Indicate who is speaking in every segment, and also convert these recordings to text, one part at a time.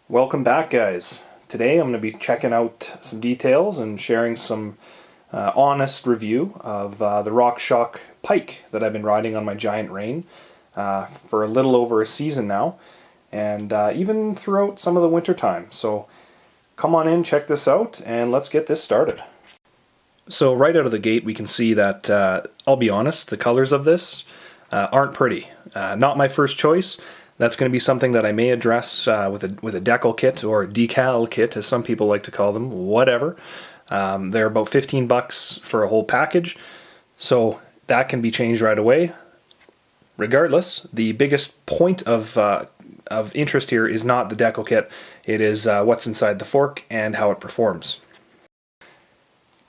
Speaker 1: Welcome back, guys. Today I'm going to be checking out some details and sharing some honest review of the RockShox Pike that I've been riding on my giant rain for a little over a season now, and even throughout some of the winter time. So come on in, check this out, and let's get this started. So right out of the gate we can see that, I'll be honest, the colors of this aren't pretty. Not my first choice. That's going to be something that I may address with a Decal Kit, or a Decal Kit as some people like to call them, whatever. They're about $15 for a whole package, so that can be changed right away. Regardless, the biggest point of interest here is not the Decal Kit, it is what's inside the fork and how it performs.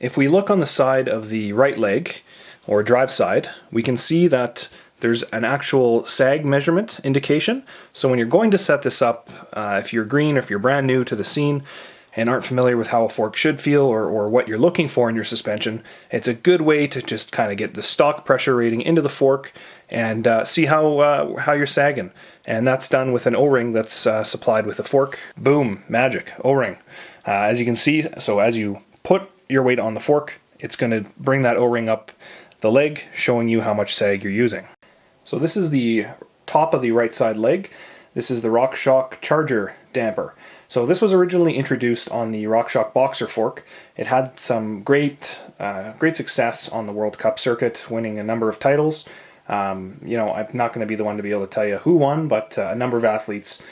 Speaker 1: If we look on the side of the right leg, or drive side, we can see that there's an actual Sag Measurement indication. So when you're going to set this up, if you're green or if you're brand new to the scene and aren't familiar with how a fork should feel or what you're looking for in your suspension, it's a good way to just kind of get the stock pressure rating into the fork and see how you're sagging. And that's done with an O-ring that's supplied with a fork. Boom, magic, O-ring. As you can see, so as you put your weight on the fork, it's going to bring that O-ring up the leg, showing you how much sag you're using. So this is the top of the right side leg. This is the RockShox Charger damper. So this was originally introduced on the RockShox Boxer fork. It had some great success on the World Cup circuit, winning a number of titles. I'm not going to be the one to be able to tell you who won, but a number of athletes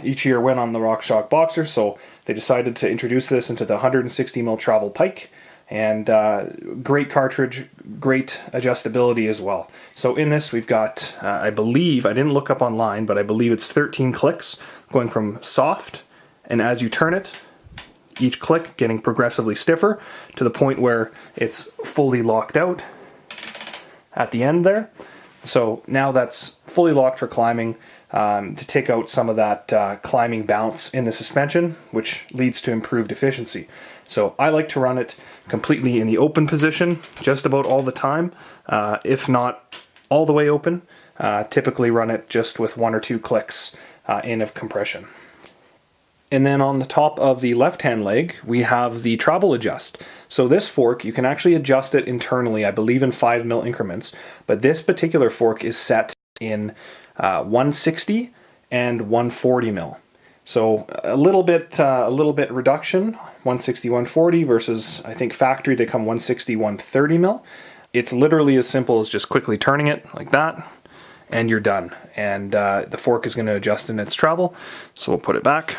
Speaker 1: each year went on the RockShox Boxer, so they decided to introduce this into the 160mm travel pike. And great cartridge, great adjustability as well. So in this we've got, I believe, I didn't look up online, but I believe it's 13 clicks going from soft, and as you turn it, each click getting progressively stiffer to the point where it's fully locked out at the end there. So now that's fully locked for climbing, to take out some of that climbing bounce in the suspension, which leads to improved efficiency. So I like to run it completely in the open position just about all the time, if not all the way open. Typically run it just with 1 or 2 clicks in of compression. And then on the top of the left-hand leg, we have the travel adjust. So this fork, you can actually adjust it internally, I believe in 5mm increments, but this particular fork is set in 160 and 140mm. So a little bit reduction, 160, 140 versus, I think factory they come 160, 130mm. It's literally as simple as just quickly turning it like that, and you're done. And the fork is going to adjust in its travel, so we'll put it back.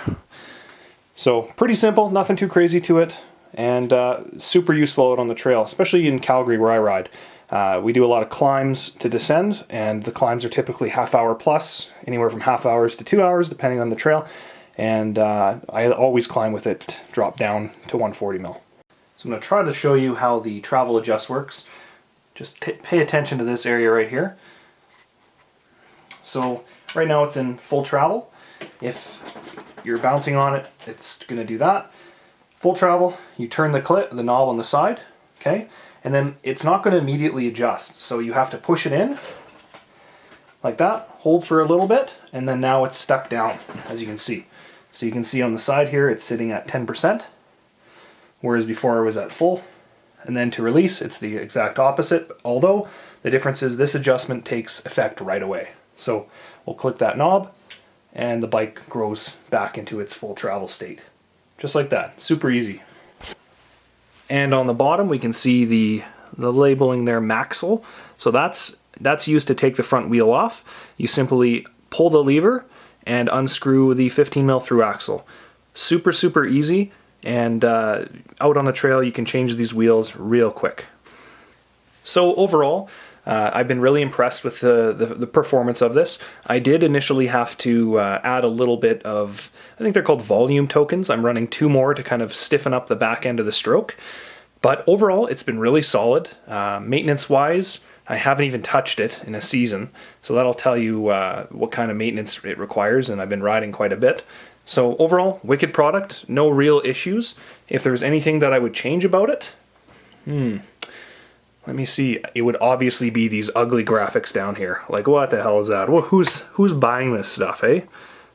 Speaker 1: So pretty simple, nothing too crazy to it, and super useful out on the trail, especially in Calgary where I ride. We do a lot of climbs to descend, and the climbs are typically half-hour plus, anywhere from half hours to 2 hours, depending on the trail. And I always climb with it drop down to 140mm. So I'm going to try to show you how the travel adjust works. Just pay attention to this area right here. So right now it's in full travel. If you're bouncing on it, it's going to do that. Full travel, you turn the knob on the side, okay? And then it's not going to immediately adjust, so you have to push it in like that, hold for a little bit, and then now it's stuck down, as you can see. So you can see on the side here it's sitting at 10%, whereas before it was at full. And then to release, it's the exact opposite, although the difference is this adjustment takes effect right away. So we'll click that knob, and the bike grows back into its full travel state. Just like that, super easy. And on the bottom we can see the labeling there, Maxle. So that's used to take the front wheel off. You simply pull the lever and unscrew the 15mm through axle. Super, super easy, and out on the trail you can change these wheels real quick. So overall, I've been really impressed with the performance of this. I did initially have to add a little bit of, I think they're called volume tokens. I'm running 2 more to kind of stiffen up the back end of the stroke. But overall, it's been really solid. Maintenance-wise, I haven't even touched it in a season, so that'll tell you what kind of maintenance it requires, and I've been riding quite a bit. So overall, wicked product, no real issues. If there's anything that I would change about it, let me see. It would obviously be these ugly graphics down here. Like, what the hell is that? Well, who's buying this stuff, eh?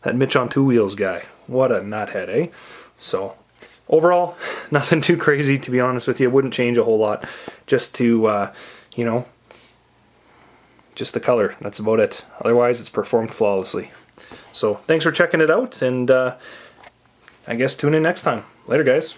Speaker 1: That Mitch on two wheels guy. What a nuthead, eh? So, overall, nothing too crazy, to be honest with you. It wouldn't change a whole lot. Just to, you know, just the color. That's about it. Otherwise, it's performed flawlessly. So, thanks for checking it out, and I guess tune in next time. Later, guys.